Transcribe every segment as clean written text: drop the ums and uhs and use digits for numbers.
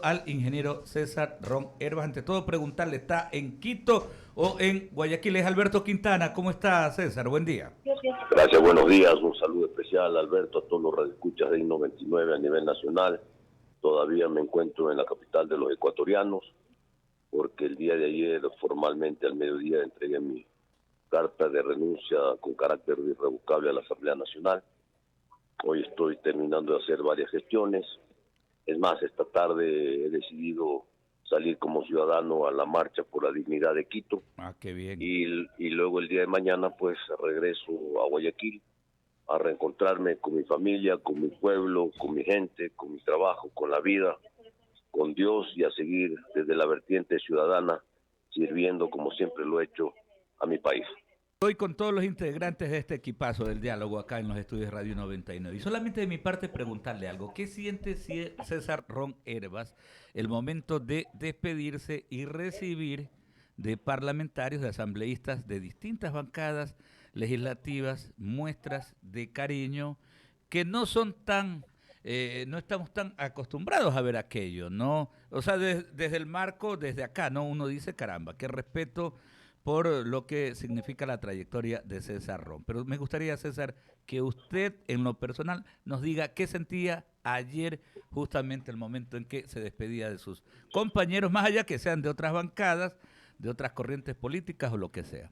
Al ingeniero César Ron Herbas. Ante todo, preguntarle, ¿está en Quito o en Guayaquil? Es Alberto Quintana. ¿Cómo está, César? Buen día. Gracias, buenos días. Un saludo especial, Alberto, a todos los radioescuchas de I-99 a nivel nacional. Todavía me encuentro en la capital de los ecuatorianos, porque el día de ayer, formalmente al mediodía, entregué mi carta de renuncia con carácter irrevocable a la Asamblea Nacional. Hoy estoy terminando de hacer varias gestiones. Es más, esta tarde he decidido salir como ciudadano a la marcha por la dignidad de Quito. Qué bien. Y luego el día de mañana pues regreso a Guayaquil a reencontrarme con mi familia, con mi pueblo, con mi gente, con mi trabajo, con la vida, con Dios, y a seguir desde la vertiente ciudadana sirviendo como siempre lo he hecho a mi país. Estoy con todos los integrantes de este equipazo del diálogo acá en los estudios Radio 99. Y solamente de mi parte preguntarle algo. ¿Qué siente César Ron Herbas el momento de despedirse y recibir de parlamentarios, de asambleístas de distintas bancadas legislativas muestras de cariño que no son tan, no estamos tan acostumbrados a ver aquello, ¿no? O sea, desde el marco, desde acá, ¿no? Uno dice, caramba, qué respeto por lo que significa la trayectoria de César Ron. Pero me gustaría, César, que usted en lo personal nos diga qué sentía ayer, justamente el momento en que se despedía de sus compañeros, más allá que sean de otras bancadas, de otras corrientes políticas o lo que sea.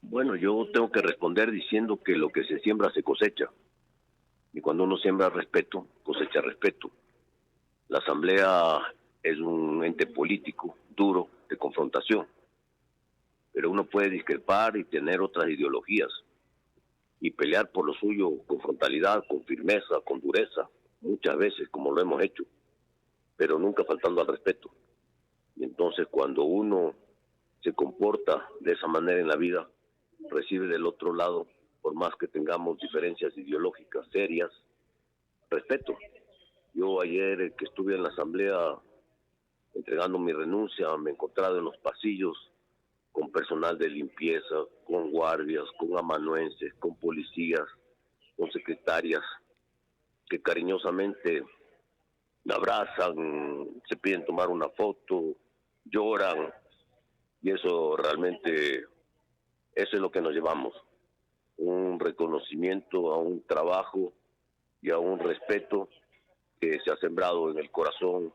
Bueno, yo tengo que responder diciendo que lo que se siembra se cosecha. Y cuando uno siembra respeto, cosecha respeto. La Asamblea es un ente político duro de confrontación, pero uno puede discrepar y tener otras ideologías y pelear por lo suyo con frontalidad, con firmeza, con dureza, muchas veces como lo hemos hecho, pero nunca faltando al respeto. Y entonces cuando uno se comporta de esa manera en la vida, recibe del otro lado, por más que tengamos diferencias ideológicas serias, respeto. Yo ayer que estuve en la asamblea entregando mi renuncia, me he encontrado en los pasillos con personal de limpieza, con guardias, con amanuenses, con policías, con secretarias, que cariñosamente me abrazan, se piden tomar una foto, lloran, y eso realmente, eso es lo que nos llevamos, un reconocimiento a un trabajo y a un respeto que se ha sembrado en el corazón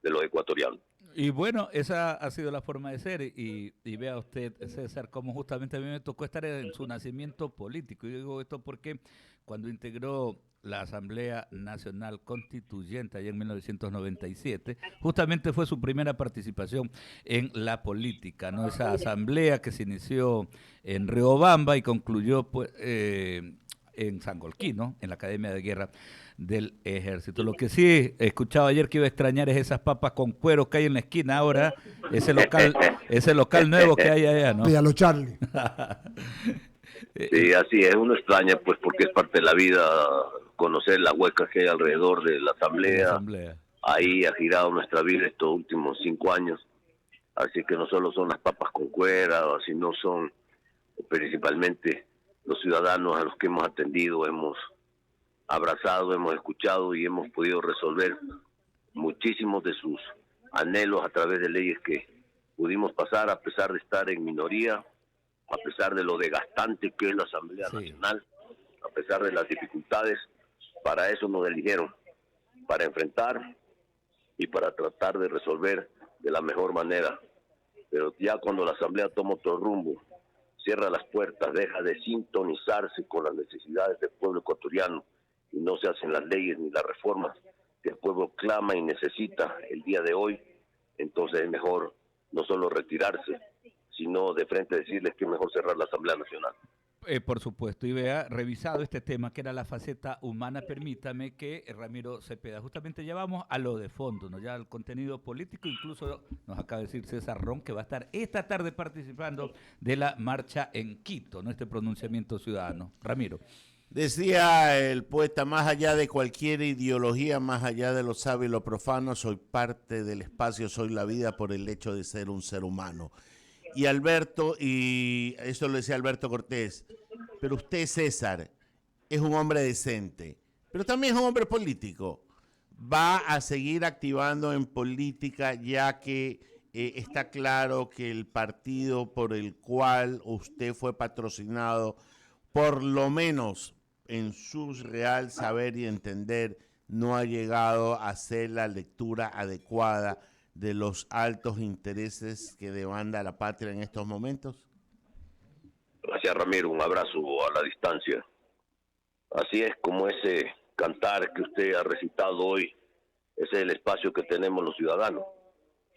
de los ecuatorianos. Y bueno, esa ha sido la forma de ser y vea usted, César, cómo justamente a mí me tocó estar en su nacimiento político. Y digo esto porque cuando integró la Asamblea Nacional Constituyente allá en 1997, justamente fue su primera participación en la política, ¿no? Esa asamblea que se inició en Riobamba y concluyó pues, en Sangolquí, ¿no? En la Academia de Guerra del Ejército. Lo que sí escuchaba ayer que iba a extrañar es esas papas con cuero que hay en la esquina ahora, ese local nuevo que hay allá, ¿no? Y a los Charlie. Sí, así es, uno extraña pues porque es parte de la vida conocer las huecas que hay alrededor de la asamblea. Ahí ha girado nuestra vida estos últimos 5 años, así que no solo son las papas con cuera, sino son principalmente los ciudadanos a los que hemos atendido, hemos abrazado, hemos escuchado y hemos podido resolver muchísimos de sus anhelos a través de leyes que pudimos pasar a pesar de estar en minoría, a pesar de lo desgastante que es la Asamblea Nacional, a pesar de las dificultades. Para eso nos eligieron, para enfrentar y para tratar de resolver de la mejor manera. Pero ya cuando la Asamblea toma otro rumbo, cierra las puertas, deja de sintonizarse con las necesidades del pueblo ecuatoriano y no se hacen las leyes ni las reformas que el pueblo clama y necesita el día de hoy, entonces es mejor no solo retirarse, sino de frente decirles que es mejor cerrar la Asamblea Nacional. Por supuesto, y vea, revisado este tema que era la faceta humana, permítame que Ramiro Cepeda, justamente ya vamos a lo de fondo, ¿no? Ya al contenido político, incluso nos acaba de decir César Ron que va a estar esta tarde participando de la marcha en Quito, ¿no? Este pronunciamiento ciudadano. Ramiro. Decía el poeta, más allá de cualquier ideología, más allá de lo sabio y lo profano, soy parte del espacio, soy la vida por el hecho de ser un ser humano. Y Alberto, y eso lo decía Alberto Cortés, pero usted, César, es un hombre decente, pero también es un hombre político. va a seguir activando en política, ya que está claro que el partido por el cual usted fue patrocinado, por lo menos en su real saber y entender, no ha llegado a hacer la lectura adecuada de los altos intereses que demanda la patria en estos momentos? Gracias, Ramiro. Un abrazo a la distancia. Así es, como ese cantar que usted ha recitado hoy, ese es el espacio que tenemos los ciudadanos.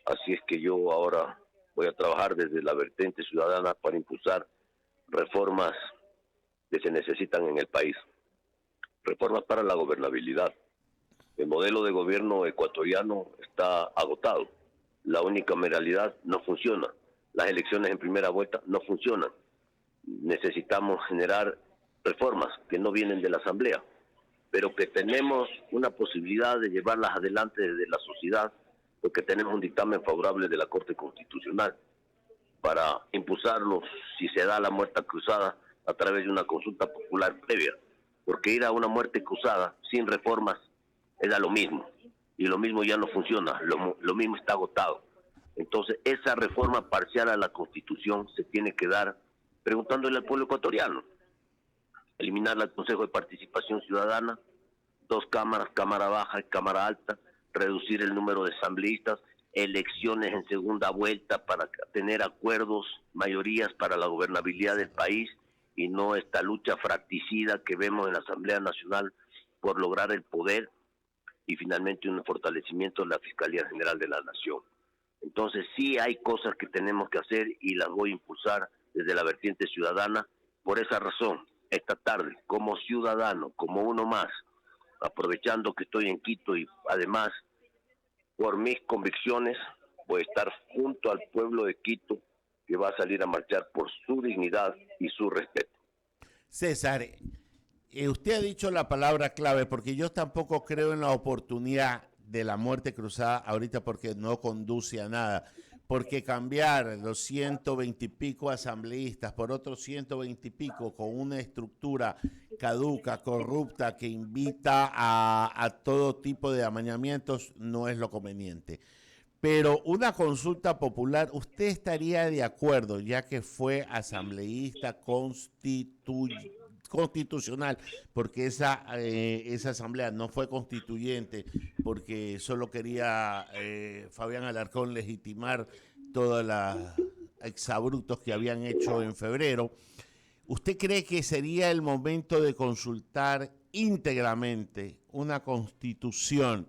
Así es que yo ahora voy a trabajar desde la vertiente ciudadana para impulsar reformas que se necesitan en el país. Reformas para la gobernabilidad. El modelo de gobierno ecuatoriano está agotado. La unicameralidad no funciona. Las elecciones en primera vuelta no funcionan. Necesitamos generar reformas que no vienen de la Asamblea, pero que tenemos una posibilidad de llevarlas adelante desde la sociedad, porque tenemos un dictamen favorable de la Corte Constitucional para impulsarlos si se da la muerte cruzada a través de una consulta popular previa, porque ir a una muerte cruzada sin reformas era lo mismo, y lo mismo ya no funciona, lo mismo está agotado. Entonces, esa reforma parcial a la Constitución se tiene que dar preguntándole al pueblo ecuatoriano. Eliminar el Consejo de Participación Ciudadana, 2 cámaras, Cámara Baja y Cámara Alta, reducir el número de asambleístas, elecciones en segunda vuelta para tener acuerdos, mayorías para la gobernabilidad del país y no esta lucha fratricida que vemos en la Asamblea Nacional por lograr el poder, y finalmente un fortalecimiento de la Fiscalía General de la Nación. Entonces sí hay cosas que tenemos que hacer y las voy a impulsar desde la vertiente ciudadana. Por esa razón, esta tarde, como ciudadano, como uno más, aprovechando que estoy en Quito y además por mis convicciones, voy a estar junto al pueblo de Quito que va a salir a marchar por su dignidad y su respeto. César, usted ha dicho la palabra clave, porque yo tampoco creo en la oportunidad de la muerte cruzada ahorita, porque no conduce a nada. Porque cambiar los 120 y pico asambleístas por otros 120 y pico con una estructura caduca, corrupta, que invita a todo tipo de amañamientos no es lo conveniente. Pero una consulta popular, ¿usted estaría de acuerdo, ya que fue asambleísta constitucional, porque esa asamblea no fue constituyente, porque solo quería Fabián Alarcón legitimar todos los exabruptos que habían hecho en febrero? ¿Usted cree que sería el momento de consultar íntegramente una constitución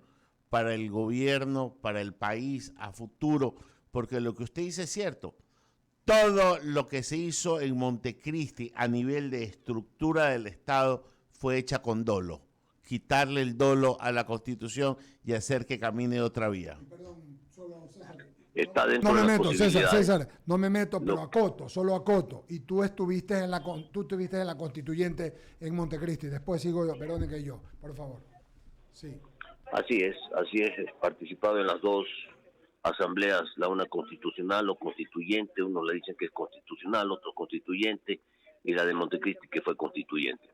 para el gobierno, para el país a futuro? Porque lo que usted dice es cierto. Todo lo que se hizo en Montecristi a nivel de estructura del Estado fue hecha con dolo. Quitarle el dolo a la Constitución y hacer que camine otra vía. Perdón, solo César. Está dentro No me de las meto, posibilidades. César, no me meto, pero No. acoto, solo acoto. Y tú estuviste en la constituyente en Montecristi. Después sigo yo, perdone que yo, por favor. Sí. Así es, he participado en las 2 asambleas, la una constitucional o constituyente, uno le dicen que es constitucional, otro constituyente, y la de Montecristi que fue constituyente.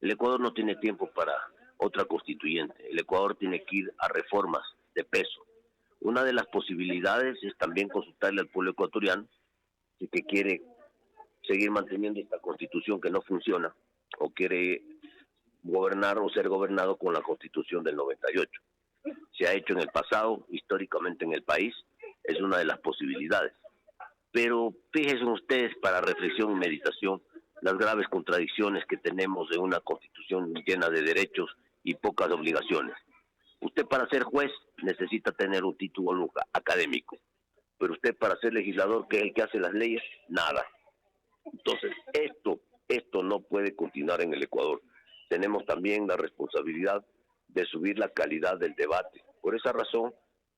El Ecuador no tiene tiempo para otra constituyente, el Ecuador tiene que ir a reformas de peso. Una de las posibilidades es también consultarle al pueblo ecuatoriano si que quiere seguir manteniendo esta constitución que no funciona o quiere gobernar o ser gobernado con la Constitución del 98. Se ha hecho en el pasado, históricamente en el país, es una de las posibilidades. Pero fíjense ustedes, para reflexión y meditación, las graves contradicciones que tenemos en una Constitución llena de derechos y pocas obligaciones. Usted para ser juez necesita tener un título académico, pero usted para ser legislador, que es el que hace las leyes, nada. Entonces, esto no puede continuar en el Ecuador. Tenemos también la responsabilidad de subir la calidad del debate. Por esa razón,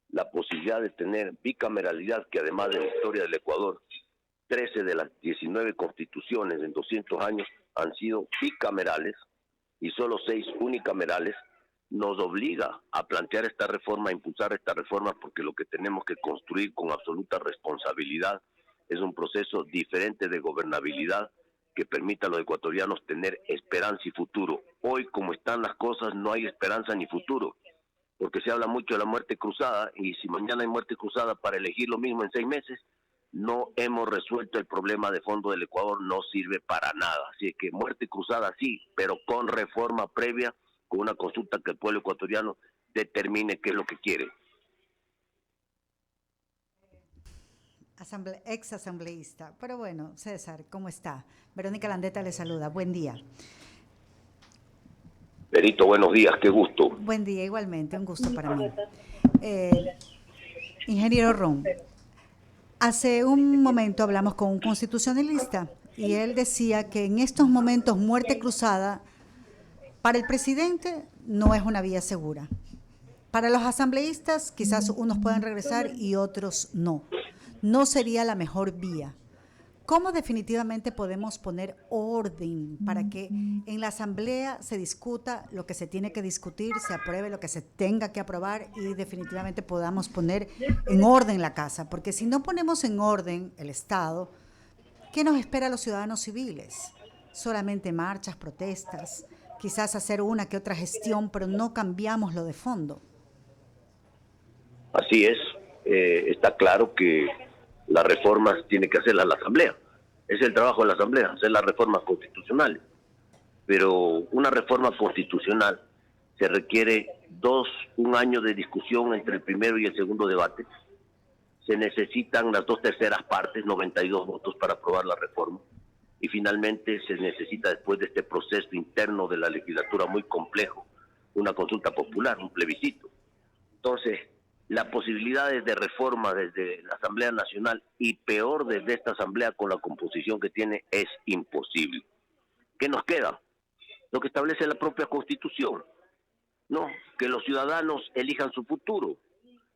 la posibilidad de tener bicameralidad, que además de la historia del Ecuador, 13 de las 19 constituciones en 200 años han sido bicamerales y solo 6 unicamerales, nos obliga a plantear esta reforma, a impulsar esta reforma, porque lo que tenemos que construir con absoluta responsabilidad es un proceso diferente de gobernabilidad que permita a los ecuatorianos tener esperanza y futuro. Hoy, como están las cosas, no hay esperanza ni futuro, porque se habla mucho de la muerte cruzada, y si mañana hay muerte cruzada para elegir lo mismo en 6 meses, no hemos resuelto el problema de fondo del Ecuador, no sirve para nada. Así que muerte cruzada sí, pero con reforma previa, con una consulta que el pueblo ecuatoriano determine qué es lo que quiere. Ex asambleísta. Pero bueno, César, ¿cómo está? Verónica Landeta le saluda. Buen día. Perito, buenos días, qué gusto. Buen día, igualmente, un gusto para mí. Ingeniero Ron, hace un momento hablamos con un constitucionalista y él decía que en estos momentos muerte cruzada para el presidente no es una vía segura. Para los asambleístas quizás unos puedan regresar y otros no. No sería la mejor vía. ¿Cómo definitivamente podemos poner orden para que en la asamblea se discuta lo que se tiene que discutir, se apruebe lo que se tenga que aprobar y definitivamente podamos poner en orden la casa? Porque si no ponemos en orden el Estado, ¿qué nos espera a los ciudadanos civiles? Solamente marchas, protestas, quizás hacer una que otra gestión, pero no cambiamos lo de fondo. Así es, está claro que las reformas tiene que hacerlas la Asamblea. Es el trabajo de la Asamblea, hacer las reformas constitucionales. Pero una reforma constitucional se requiere un año de discusión entre el primero y el segundo debate. Se necesitan las 2/3 partes, 92 votos para aprobar la reforma. Y finalmente se necesita, después de este proceso interno de la legislatura muy complejo, una consulta popular, un plebiscito. Entonces, las posibilidades de reforma desde la Asamblea Nacional y peor desde esta Asamblea con la composición que tiene es imposible. ¿Qué nos queda? Lo que establece la propia Constitución, ¿no? Que los ciudadanos elijan su futuro.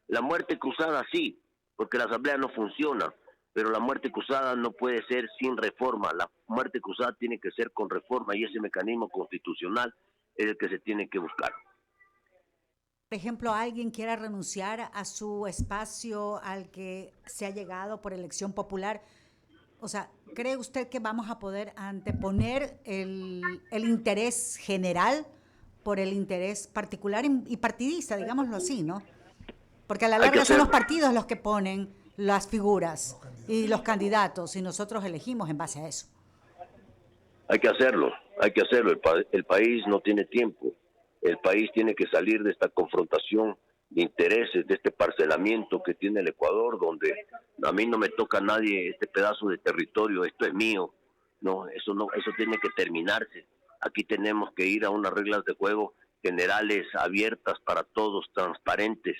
La muerte cruzada sí, porque la Asamblea no funciona, pero la muerte cruzada no puede ser sin reforma. La muerte cruzada tiene que ser con reforma y ese mecanismo constitucional es el que se tiene que buscar. Por ejemplo, alguien quiera renunciar a su espacio al que se ha llegado por elección popular. O sea, ¿cree usted que vamos a poder anteponer el interés general por el interés particular y partidista, digámoslo así, ¿no? Porque a la larga son los partidos los que ponen las figuras y los candidatos y nosotros elegimos en base a eso. Hay que hacerlo. El país no tiene tiempo. El país tiene que salir de esta confrontación de intereses, de este parcelamiento que tiene el Ecuador, donde a mí no me toca a nadie este pedazo de territorio, esto es mío. No, eso tiene que terminarse. Aquí tenemos que ir a unas reglas de juego generales, abiertas para todos, transparentes,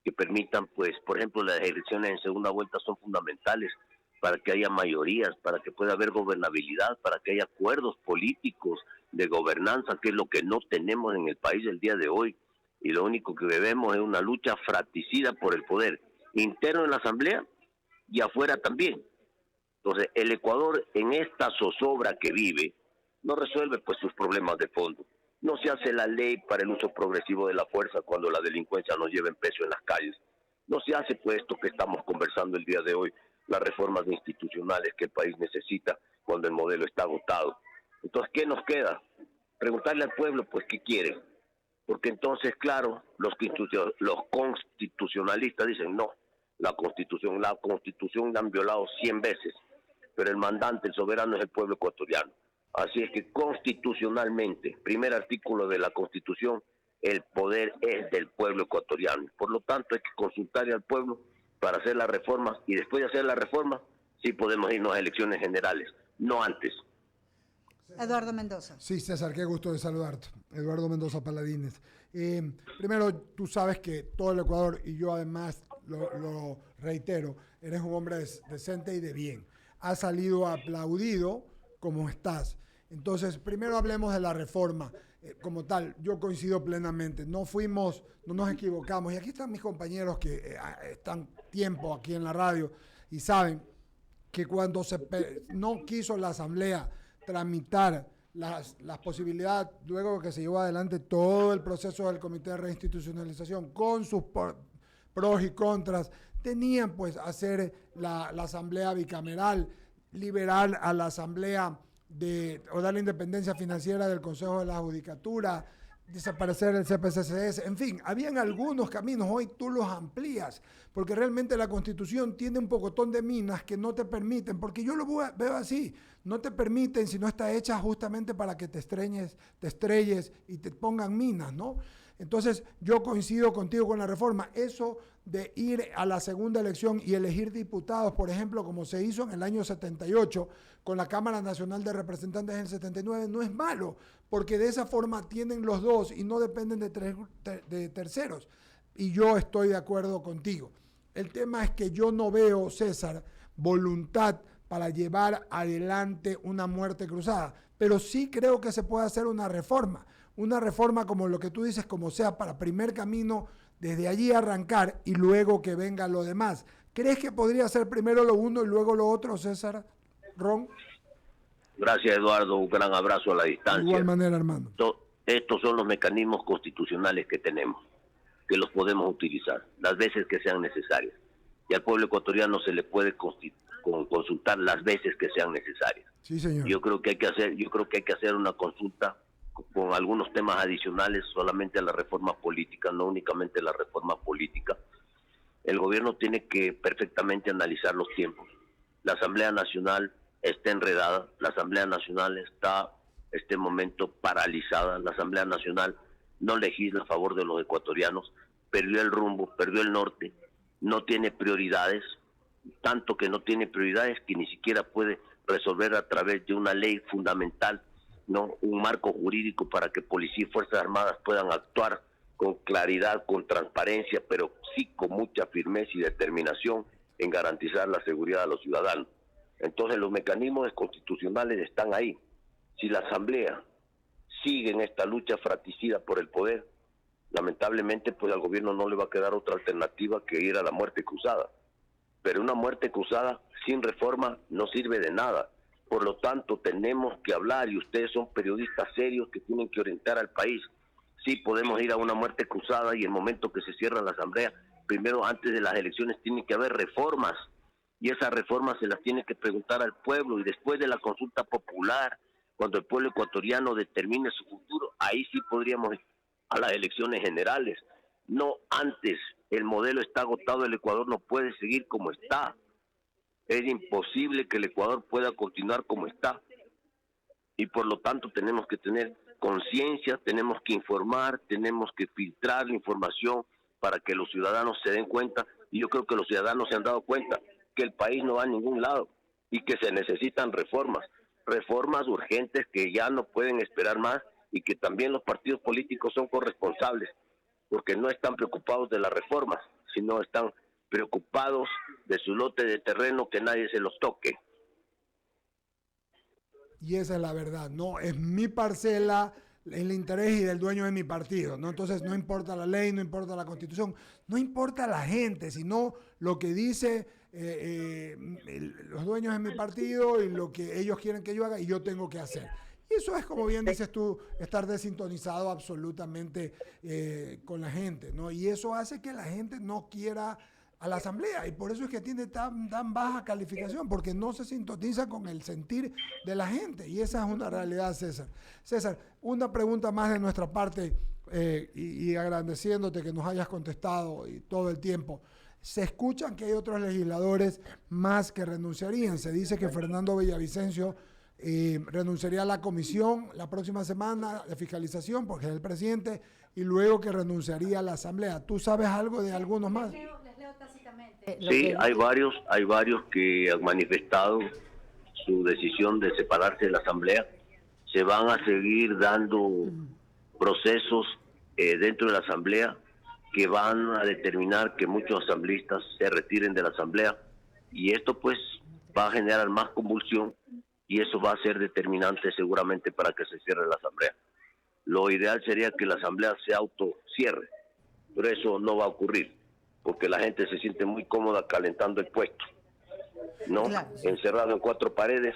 que permitan, pues, por ejemplo, las elecciones en segunda vuelta son fundamentales para que haya mayorías, para que pueda haber gobernabilidad, para que haya acuerdos políticos de gobernanza, que es lo que no tenemos en el país el día de hoy. Y lo único que vemos es una lucha fratricida por el poder, interno en la Asamblea y afuera también. Entonces, el Ecuador en esta zozobra que vive, no resuelve pues sus problemas de fondo. No se hace la ley para el uso progresivo de la fuerza cuando la delincuencia nos lleva en peso en las calles. No se hace pues esto que estamos conversando el día de hoy, las reformas institucionales que el país necesita cuando el modelo está agotado. Entonces, ¿qué nos queda? Preguntarle al pueblo, pues, ¿qué quiere? Porque entonces, claro, los constitucionalistas dicen, no, la Constitución la han violado 100 veces, pero el mandante, el soberano es el pueblo ecuatoriano. Así es que constitucionalmente, primer artículo de la Constitución, el poder es del pueblo ecuatoriano. Por lo tanto, hay que consultarle al pueblo para hacer las reformas y después de hacer la reforma, sí podemos irnos a elecciones generales, no antes. Eduardo Mendoza. Sí, César, qué gusto de saludarte. Eduardo Mendoza Paladines. Primero, tú sabes que todo el Ecuador, y yo además lo reitero, eres un hombre decente y de bien. Has salido aplaudido como estás. Entonces, primero hablemos de la reforma. Como tal, yo coincido plenamente. No nos equivocamos. Y aquí están mis compañeros que están tiempo aquí en la radio y saben que cuando no quiso la Asamblea tramitar las posibilidades, luego que se llevó adelante todo el proceso del Comité de Reinstitucionalización con sus pros y contras, tenían pues hacer la Asamblea bicameral, liberar a la Asamblea o dar la independencia financiera del Consejo de la Judicatura, desaparecer el CPCCS, en fin, habían algunos caminos, hoy tú los amplías, porque realmente la Constitución tiene un pocotón de minas que no te permiten, porque yo veo así, no te permiten si no está hecha justamente para que te estrelles y te pongan minas, ¿no? Entonces, yo coincido contigo con la reforma. Eso de ir a la segunda elección y elegir diputados, por ejemplo, como se hizo en el año 78 con la Cámara Nacional de Representantes en el 79, no es malo, porque de esa forma tienen los dos y no dependen de terceros. Y yo estoy de acuerdo contigo. El tema es que yo no veo, César, voluntad para llevar adelante una muerte cruzada, pero sí creo que se puede hacer una reforma como lo que tú dices, como sea, para primer camino, desde allí arrancar y luego que venga lo demás. ¿Crees que podría ser primero lo uno y luego lo otro, César? Ron. Gracias, Eduardo, un gran abrazo a la distancia. De igual manera, hermano. Estos son los mecanismos constitucionales que tenemos, que los podemos utilizar las veces que sean necesarias. Y al pueblo ecuatoriano se le puede consultar las veces que sean necesarias. Sí, señor. Yo creo que hay que hacer una consulta con algunos temas adicionales solamente a la reforma política, no únicamente la reforma política. El gobierno tiene que perfectamente analizar los tiempos. La Asamblea Nacional está enredada, la Asamblea Nacional está este momento paralizada, la Asamblea Nacional no legisla a favor de los ecuatorianos, perdió el rumbo, perdió el norte, no tiene prioridades, tanto que no tiene prioridades que ni siquiera puede resolver a través de una ley fundamental, no un marco jurídico para que policía y fuerzas armadas puedan actuar con claridad, con transparencia, pero sí con mucha firmeza y determinación en garantizar la seguridad de los ciudadanos. Entonces los mecanismos constitucionales están ahí. Si la Asamblea sigue en esta lucha fratricida por el poder, lamentablemente pues al gobierno no le va a quedar otra alternativa que ir a la muerte cruzada. Pero una muerte cruzada sin reforma no sirve de nada. Por lo tanto, tenemos que hablar, y ustedes son periodistas serios que tienen que orientar al país. Sí, podemos ir a una muerte cruzada y el momento que se cierra la Asamblea, primero antes de las elecciones tiene que haber reformas, y esas reformas se las tiene que preguntar al pueblo, y después de la consulta popular, cuando el pueblo ecuatoriano determine su futuro, ahí sí podríamos ir a las elecciones generales. No antes, el modelo está agotado, el Ecuador no puede seguir como está. Es imposible que el Ecuador pueda continuar como está, y por lo tanto tenemos que tener conciencia, tenemos que informar, tenemos que filtrar la información para que los ciudadanos se den cuenta, y yo creo que los ciudadanos se han dado cuenta que el país no va a ningún lado y que se necesitan reformas urgentes que ya no pueden esperar más, y que también los partidos políticos son corresponsables, porque no están preocupados de las reformas, sino están preocupados de su lote de terreno, que nadie se los toque. Y esa es la verdad, ¿no? Es mi parcela, el interés y del dueño de mi partido, ¿no? Entonces no importa la ley, no importa la Constitución, no importa la gente, sino lo que dice los dueños de mi partido y lo que ellos quieren que yo haga y yo tengo que hacer. Y eso es, como bien dices tú, estar desintonizado absolutamente con la gente, ¿no? Y eso hace que la gente no quiera a la Asamblea, y por eso es que tiene tan baja calificación, porque no se sintoniza con el sentir de la gente, y esa es una realidad, César. César, una pregunta más de nuestra parte, y agradeciéndote que nos hayas contestado y todo el tiempo. Se escuchan que hay otros legisladores más que renunciarían. Se dice que Fernando Villavicencio renunciaría a la comisión la próxima semana de fiscalización, porque es el presidente, y luego que renunciaría a la Asamblea. ¿Tú sabes algo de algunos más? Sí, hay varios que han manifestado su decisión de separarse de la Asamblea. Se van a seguir dando procesos dentro de la Asamblea que van a determinar que muchos asambleístas se retiren de la Asamblea, y esto pues va a generar más convulsión, y eso va a ser determinante seguramente para que se cierre la Asamblea. Lo ideal sería que la Asamblea se autocierre, pero eso no va a ocurrir, porque la gente se siente muy cómoda calentando el puesto, ¿no? Claro. Encerrado en cuatro paredes,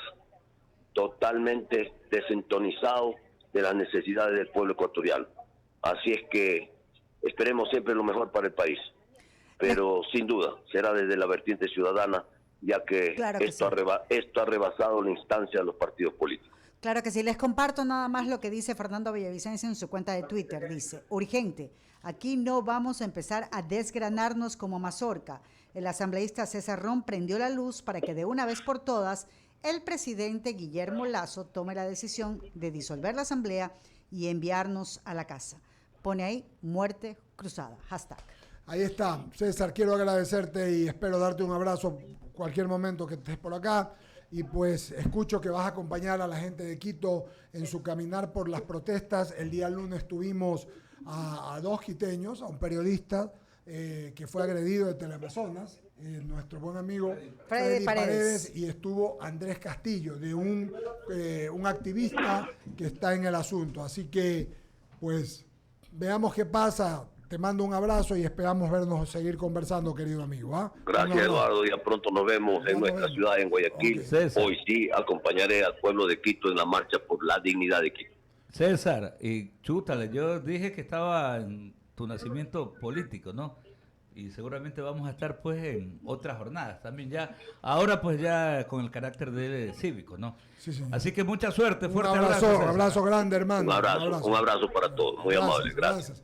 totalmente desintonizado de las necesidades del pueblo ecuatoriano. Así es que esperemos siempre lo mejor para el país, pero sin duda será desde la vertiente ciudadana, ya que, claro que esto ha rebasado la instancia de los partidos políticos. Claro que sí, les comparto nada más lo que dice Fernando Villavicencio en su cuenta de Twitter. Dice, urgente, aquí no vamos a empezar a desgranarnos como mazorca. El asambleísta César Ron prendió la luz para que de una vez por todas el presidente Guillermo Lasso tome la decisión de disolver la asamblea y enviarnos a la casa. Pone ahí, muerte cruzada, hashtag. Ahí está, César, quiero agradecerte y espero darte un abrazo cualquier momento que estés por acá. Y pues escucho que vas a acompañar a la gente de Quito en su caminar por las protestas. El día lunes tuvimos a dos quiteños, a un periodista que fue agredido de Teleamazonas, nuestro buen amigo Freddy Paredes, y estuvo Andrés Castillo, de un activista que está en el asunto. Así que, pues, veamos qué pasa. Te mando un abrazo y esperamos vernos, seguir conversando, querido amigo. ¿Ah? Gracias, Eduardo. Ya pronto nos vemos en nuestra ciudad, en Guayaquil. Okay. Hoy sí acompañaré al pueblo de Quito en la marcha por la dignidad de Quito. César, y chútale, yo dije que estaba en tu nacimiento político, ¿no? Y seguramente vamos a estar pues en otras jornadas también ya. Ahora pues ya con el carácter de cívico, ¿no? Sí, sí. Así que mucha suerte, fuerte un abrazo César. Abrazo grande, hermano. Un abrazo para todos. Muy amable. Gracias.